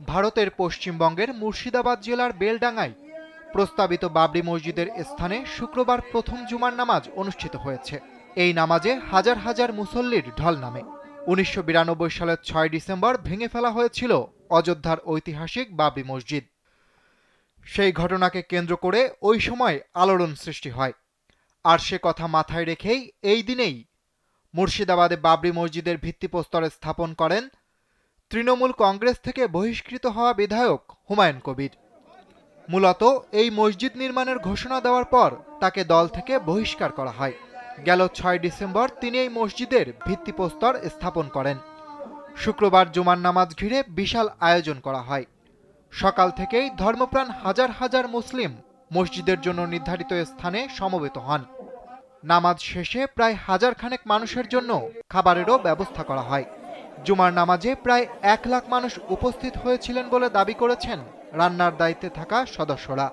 ভারতের পশ্চিমবঙ্গের মুর্শিদাবাদ জেলার বেলডাঙ্গায় প্রস্তাবিত বাবরি মসজিদের স্থানে শুক্রবার প্রথম জুমার নামাজ অনুষ্ঠিত হয়েছে। এই নামাজে হাজার হাজার মুসল্লির ঢল নামে। ১৯৯২ সালের ৬ ডিসেম্বর ভেঙে ফেলা হয়েছিল অযোধ্যার ঐতিহাসিক বাবরি মসজিদ। সেই ঘটনাকে কেন্দ্র করে ওই সময় আলোড়ন সৃষ্টি হয়। আর সে কথা মাথায় রেখেই এই দিনেই মুর্শিদাবাদে বাবরি মসজিদের ভিত্তিপ্রস্তর স্থাপন করেন তৃণমূল কংগ্রেস থেকে বহিষ্কৃত হওয়া বিধায়ক হুমায়ুন কবির। মূলত এই মসজিদ নির্মাণের ঘোষণা দেওয়ার পর তাকে দল থেকে বহিষ্কার করা হয়। গেল ৬ ডিসেম্বর তিনি এই মসজিদের ভিত্তিপ্রস্তর স্থাপন করেন। শুক্রবার জুমার নামাজ ঘিরে বিশাল আয়োজন করা হয়। সকাল থেকেই ধর্মপ্রাণ হাজার হাজার মুসলিম মসজিদের জন্য নির্ধারিত স্থানে সমবেত হন। নামাজ শেষে প্রায় হাজার খানেক মানুষের জন্য খাবারেরও ব্যবস্থা করা হয়। জুমার নামাজে প্রায় ১ লাখ মানুষ উপস্থিত হয়েছিলেন বলে দাবি করেছেন রান্নার দায়িত্বে থাকা সদস্যরা।